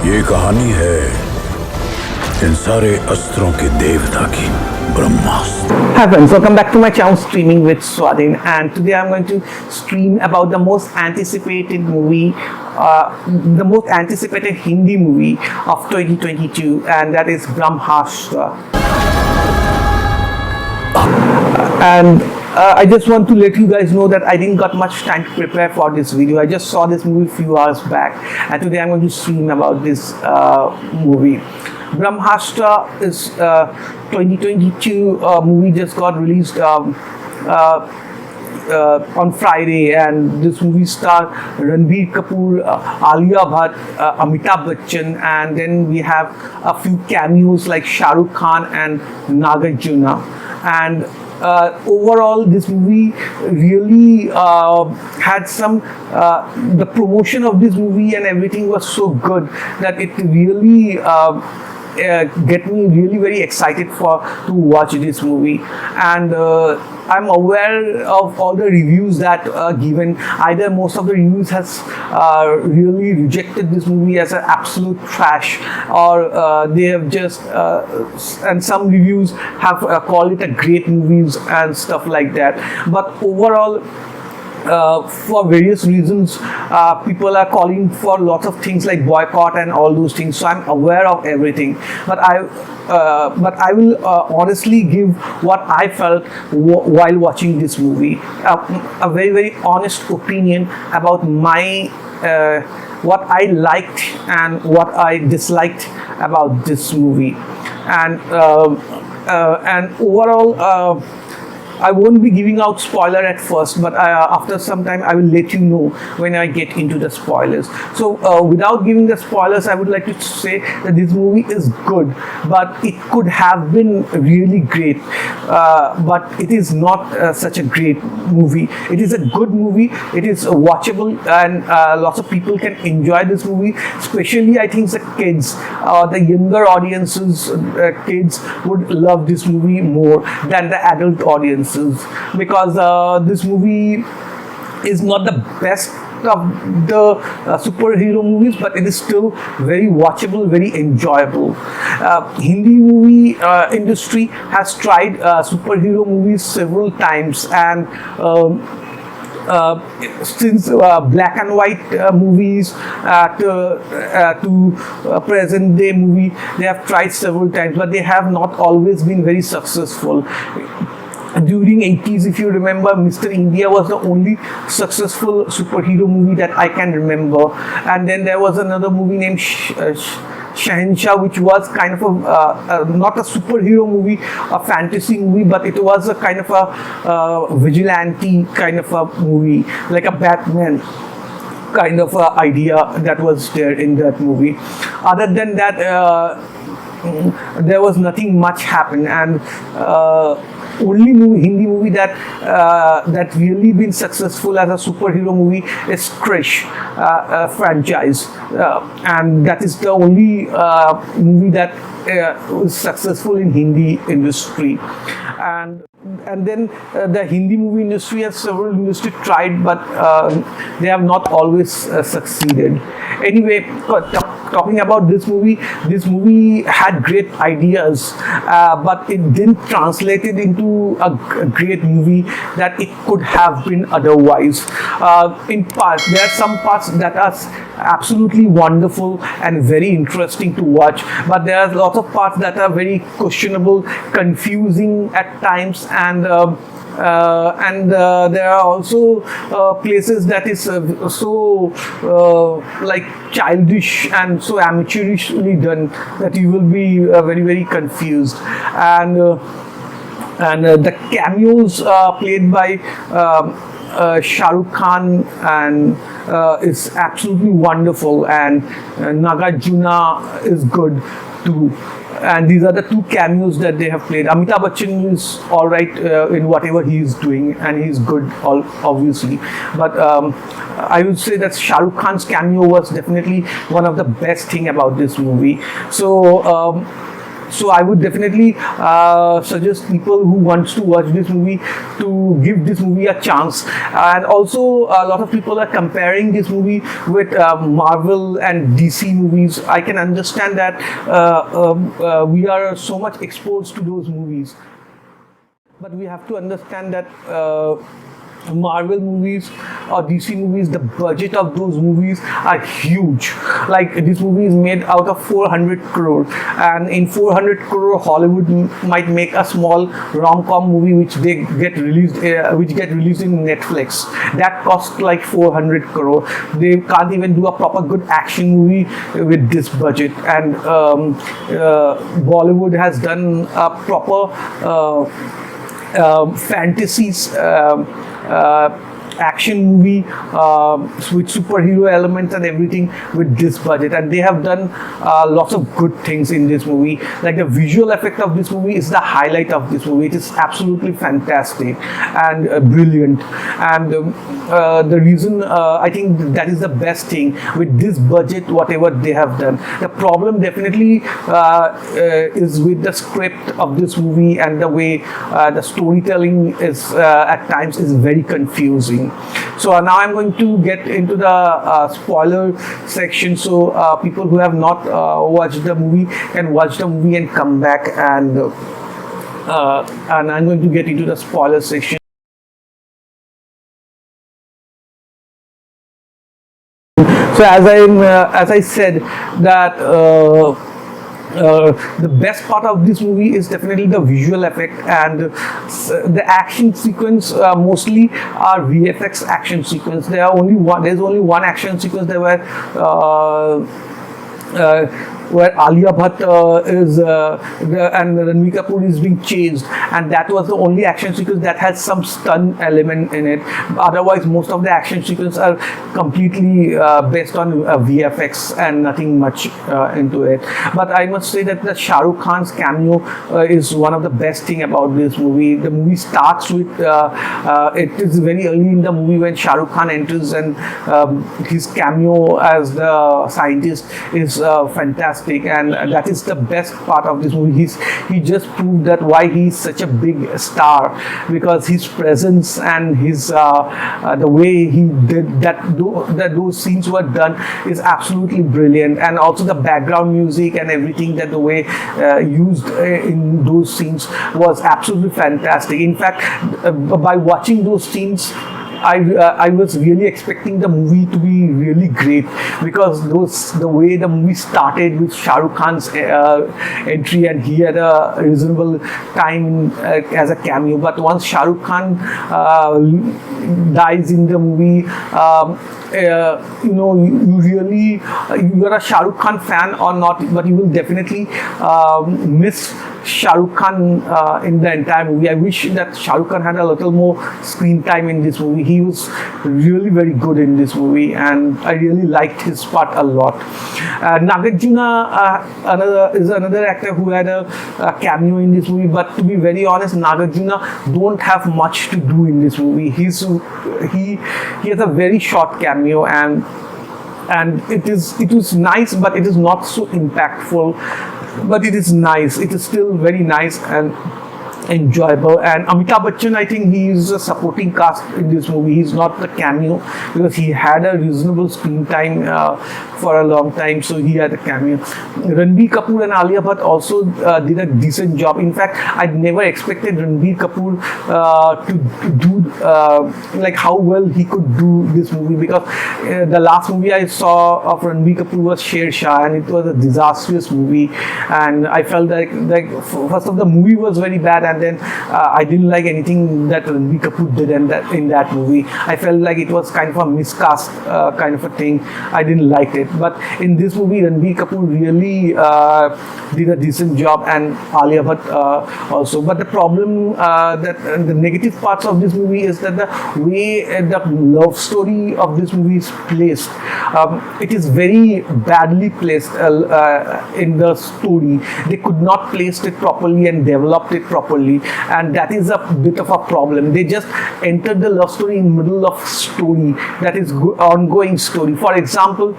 ये कहानी है इन सारे अस्त्रों के देवता की, ब्रह्मास्त्र। Hi friends, welcome back to my channel Streaming with Swadhin, and today I'm going to stream about the most anticipated movie, the most anticipated Hindi movie of 2022, and that is Brahmastra. And I just want to let you guys know that I didn't got much time to prepare for this video. I just saw this movie a few hours back, and today I'm going to stream about this movie. Brahmastra is 2022 movie, just got released on Friday, and this movie stars Ranbir Kapoor, Alia, Amitabh Bachchan, and then we have a few cameos like Shah Rukh Khan and Nagarjuna. And overall, this movie really had some, the promotion of this movie and everything was so good that it really get me really very excited to watch this movie. And I'm aware of all the reviews that are given. Either most of the reviews has really rejected this movie as an absolute trash, or they have just and some reviews have called it a great movie and stuff like that. But overall, for various reasons, people are calling for lots of things like boycott and all those things. So I'm aware of everything, but I will honestly give what I felt while watching this movie. A very honest opinion about my what I liked and what I disliked about this movie, and overall. I won't be giving out spoiler at first, but after some time I will let you know when I get into the spoilers. So without giving the spoilers, I would like to say that this movie is good, but it could have been really great, but it is not such a great movie. It is a good movie, it is watchable, and lots of people can enjoy this movie, especially I think the kids, the younger audiences, kids would love this movie more than the adult audience, because this movie is not the best of the superhero movies, but it is still very watchable, very enjoyable. Hindi movie industry has tried superhero movies several times, and since black and white movies to present day movie, they have tried several times, but they have not always been very successful. During 80s, if you remember, Mr. India was the only successful superhero movie that I can remember, and then there was another movie named Shahenshah, which was kind of a not a superhero movie, a fantasy movie, but it was a kind of a vigilante kind of a movie, like a Batman kind of idea that was there in that movie. Other than that, there was nothing much happen, and only Hindi movie that really been successful as a superhero movie is Krish franchise, and that is the only movie that was successful in Hindi industry. And then the Hindi movie industry has several industry tried, but they have not always succeeded. Anyway, talking about this movie had great ideas, but it didn't translate it into a great movie that it could have been otherwise. In parts, there are some parts that are absolutely wonderful and very interesting to watch, but there are lots of parts that are very questionable, confusing at times, and there are also places that is so like childish and so amateurishly done that you will be very confused. And the cameos played by Shah Rukh Khan and is absolutely wonderful, and Nagarjuna is good too. And these are the two cameos that they have played. Amitabh Bachchan is all right in whatever he is doing, and he's good, obviously. But I would say that Shah Rukh Khan's cameo was definitely one of the best thing about this movie. So So I would definitely suggest people who wants to watch this movie to give this movie a chance. And also a lot of people are comparing this movie with Marvel and DC movies. I can understand that we are so much exposed to those movies, but we have to understand that Marvel movies or DC movies, the budget of those movies are huge. Like this movie is made out of 400 crore, and in 400 crore Hollywood might make a small rom-com movie which they get released in Netflix. That costs like 400 crore. They can't even do a proper good action movie with this budget. And Bollywood has done a proper fantasies action movie with superhero elements and everything with this budget, and they have done lots of good things in this movie. Like the visual effect of this movie is the highlight of this movie. It is absolutely fantastic and brilliant, and the reason I think that is the best thing with this budget, whatever they have done. The problem definitely is with the script of this movie, and the way the storytelling is at times is very confusing. So now I'm going to get into the spoiler section, so people who have not watched the movie can watch the movie and come back, and I'm going to get into the spoiler section. So as I said that the best part of this movie is definitely the visual effect, and the action sequence mostly are VFX action sequence. There's only one action sequence there where Alia Bhatt and Ranbir Kapoor is being chased, and that was the only action sequence that has some stunt element in it. Otherwise, most of the action sequences are completely based on VFX and nothing much into it. But I must say that the Shah Rukh Khan's cameo is one of the best thing about this movie. The movie starts with it is very early in the movie when Shah Rukh Khan enters, and his cameo as the scientist is fantastic, and that is the best part of this movie. He just proved that why he's such a big star, because his presence and his the way he did that those scenes were done is absolutely brilliant, and also the background music and everything, that the way used in those scenes was absolutely fantastic. In fact, by watching those scenes, I was really expecting the movie to be really great, because the way the movie started with Shah Rukh Khan's entry, and he had a reasonable time as a cameo. But once Shah Rukh Khan dies in the movie, you are a Shah Rukh Khan fan or not, but you will definitely miss Shah Rukh Khan in the entire movie. I wish that Shah Rukh Khan had a little more screen time in this movie. He was really very good in this movie, and I really liked his part a lot. Nagarjuna is another actor who had a cameo in this movie, but to be very honest, Nagarjuna don't have much to do in this movie. He has a very short cameo, and it was nice, but it is not so impactful. But it is nice. It is still very nice and enjoyable. And Amitabh Bachchan, I think he is a supporting cast in this movie. He's not the cameo, because he had a reasonable screen time for a long time, so he had a cameo. Ranbir Kapoor and Alia Bhatt also did a decent job. In fact, I'd never expected Ranbir Kapoor to do like how well he could do this movie, because the last movie I saw of Ranbir Kapoor was Sher Shah, and it was a disastrous movie, and I felt like first of the movie was very bad, and then I didn't like anything that Ranbir Kapoor did in that movie. I felt like it was kind of a miscast kind of a thing. I didn't like it. But in this movie, Ranbir Kapoor really did a decent job, and Alia Bhatt also. But the problem, that the negative parts of this movie is that the way the love story of this movie is placed, it is very badly placed in the story. They could not place it properly and developed it properly, and that is a bit of a problem. They just entered the love story in middle of story that is ongoing story. For example,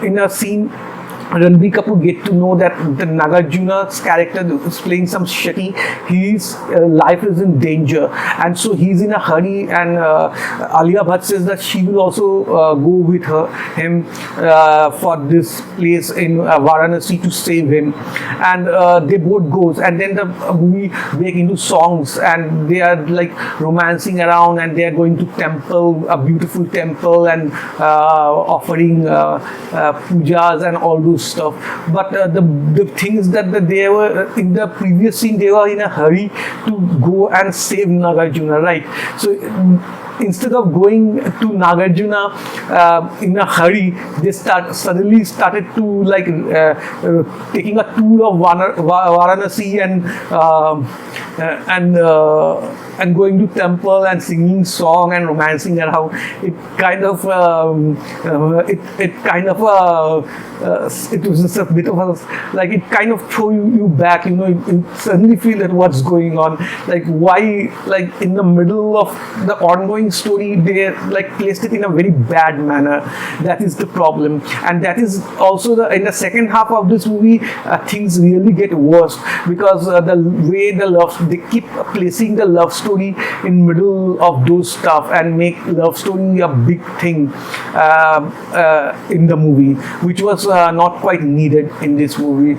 in a scene Ranbir Kapoor get to know that the Nagarjuna's character is playing some shitty. His life is in danger, and so he's in a hurry. And Alia Bhatt says that she will also go with him for this place in Varanasi to save him. And they both goes, and then the movie break into songs, and they are like romancing around, and they are going to temple, a beautiful temple, and offering pujas and all those stuff. But the thing is that they were in the previous scene, they were in a hurry to go and save Nagarjuna, right? So instead of going to Nagarjuna in a hurry, they suddenly started to like taking a tour of Varanasi and going to temple and singing song and romancing around. It kind of it was just a bit of a, like, it kind of throw you back, you know. You suddenly feel that what's going on, like why, like in the middle of the ongoing story they like placed it in a very bad manner. That is the problem, and that is also in the second half of this movie things really get worse, because the way they keep placing the love story in middle of those stuff and make love story a big thing in the movie, which was not quite needed in this movie.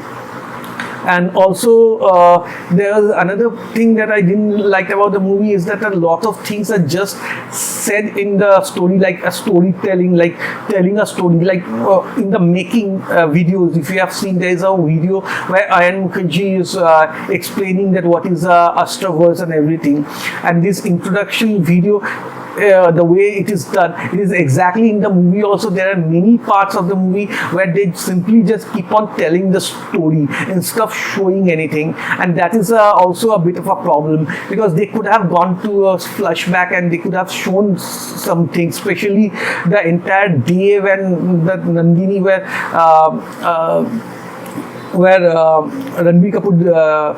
And also there was another thing that I didn't like about the movie, is that a lot of things are just said in the story, like a storytelling, like telling a story, like in the making videos. If you have seen, there is a video where Ayan is explaining that what is Astraverse and everything, and this introduction video, the way it is done, it is exactly in the movie also. There are many parts of the movie where they simply just keep on telling the story instead of showing anything, and that is also a bit of a problem, because they could have gone to a flashback and they could have shown something, especially the entire day when the Nandini where Ranbir Kapoor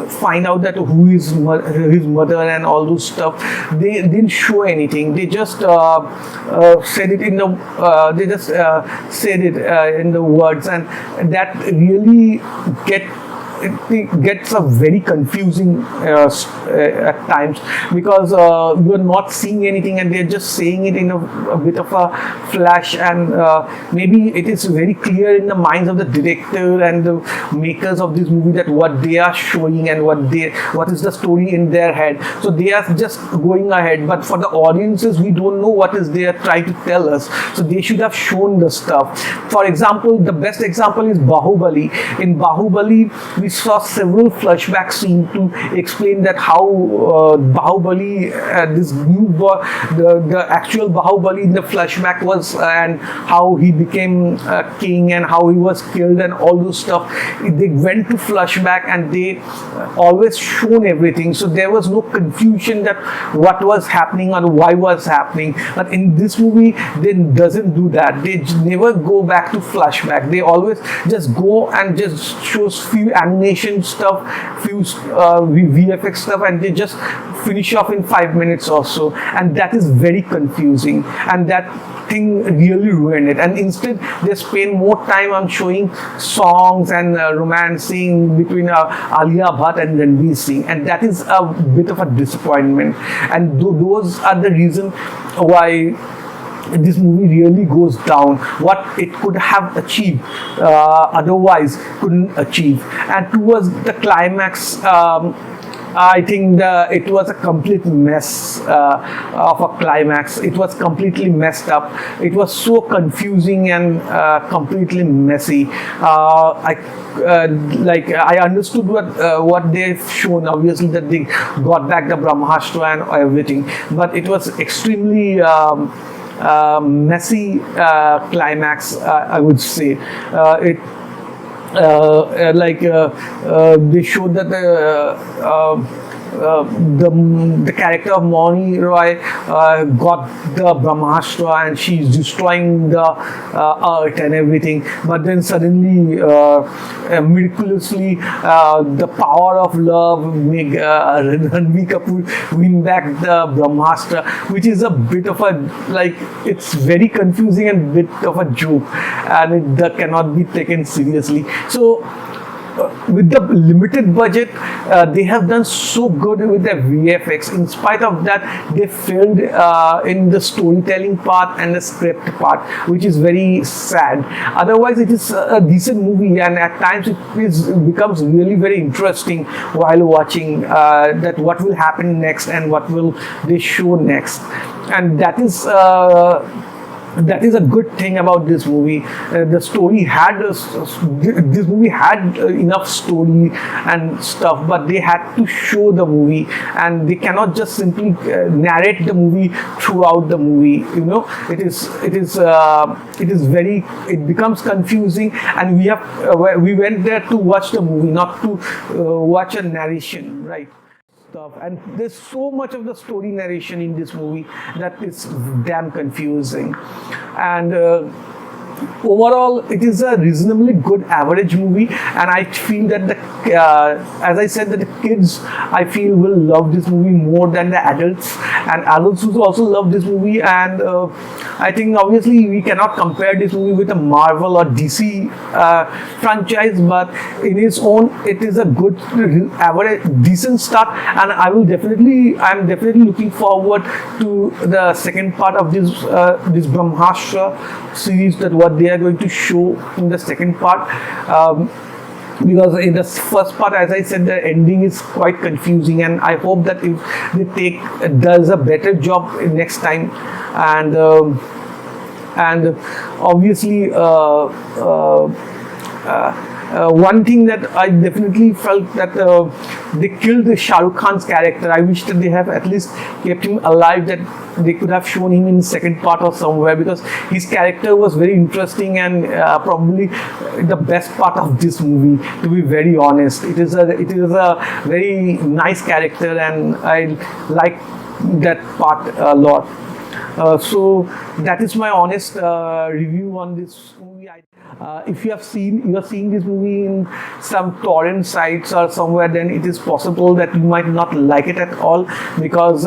find out that who is his mother and all those stuff. They didn't show anything. They just said it in the said it in the words, and that really it gets a very confusing at times, because you are not seeing anything and they're just saying it in a bit of a flash, and maybe it is very clear in the minds of the director and the makers of this movie that what they are showing and what is the story in their head. So they are just going ahead, but for the audiences we don't know what is they are trying to tell us, so they should have shown the stuff. For example, the best example is Bahubali. In Bahubali we saw several flashback scenes to explain that how Bahubali, this new the actual Bahubali in the flashback was, and how he became king and how he was killed and all those stuff. They went to flashback and they always shown everything, so there was no confusion that what was happening or why was happening. But in this movie they doesn't do that. They never go back to flashback. They always just go and just shows few animation stuff, few VFX stuff, and they just finish off in 5 minutes or so, and that is very confusing, and that thing really ruined it. And instead they spend more time on showing songs and romancing between Alia Bhatt and Ranbir Singh, and that is a bit of a disappointment. And those are the reason why this movie really goes down. What it could have achieved otherwise couldn't achieve. And towards the climax, I think it was a complete mess of a climax. It was completely messed up. It was so confusing and completely messy. I understood what they've shown. Obviously, that they got back the Brahmastra and everything, but it was extremely messy climax, I would say. They showed that the character of Moni Roy got the Brahmastra and she's destroying the earth and everything, but then suddenly miraculously the power of love make Ranbir Kapoor win back the Brahmastra, which is a bit of a, like, it's very confusing and bit of a joke, and it that cannot be taken seriously. So with the limited budget, they have done so good with their VFX. In spite of that, they failed in the storytelling part and the script part, which is very sad. Otherwise, it is a decent movie, and at times it becomes really very interesting while watching that what will happen next and what will they show next, and that is a good thing about this movie. The story had this movie had enough story and stuff, but they had to show the movie, and they cannot just simply narrate the movie throughout the movie. You know, it becomes confusing, and we went there to watch the movie, not to watch a narration, right? And there's so much of the story narration in this movie that it's damn confusing, and overall it is a reasonably good average movie, and I feel that as I said, that the kids, I feel, will love this movie more than the adults, and adults will also love this movie. And I think obviously we cannot compare this movie with a Marvel or DC franchise, but in its own, it is a good average decent start, and I'm definitely looking forward to the second part of this Brahmastra series, that what they are going to show in the second part, because in the first part, as I said, the ending is quite confusing, and I hope that if they does a better job next time, and obviously one thing that I definitely felt that they killed the Shah Rukh Khan's character. I wish that they have at least kept him alive, that they could have shown him in second part or somewhere, because his character was very interesting and probably the best part of this movie, to be very honest. It is a very nice character, and I like that part a lot. So that is my honest review on this movie. If you are seeing this movie in some torrent sites or somewhere, then it is possible that you might not like it at all, because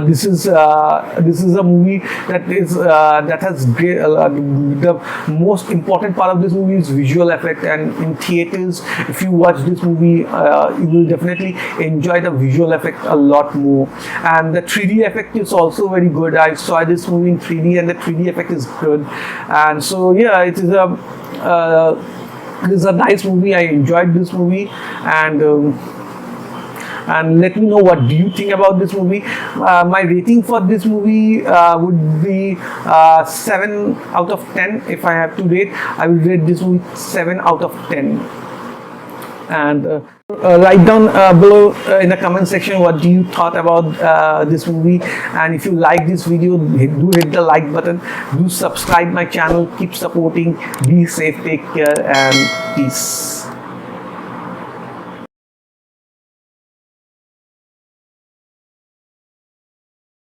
this is a movie that has great, the most important part of this movie is visual effect, and in theaters, if you watch this movie, you will definitely enjoy the visual effect a lot more, and the 3D effect is also very good. I saw this movie in 3D, and the 3D effect is good, and so yeah, it is a nice movie. I enjoyed this movie, and let me know what do you think about this movie. My rating for this movie would be 7 out of 10. If I have to rate, I will rate this movie 7 out of 10. And write down below in the comment section what do you thought about this movie, and if you like this video, do hit the like button, do subscribe my channel, keep supporting, be safe, take care, and peace.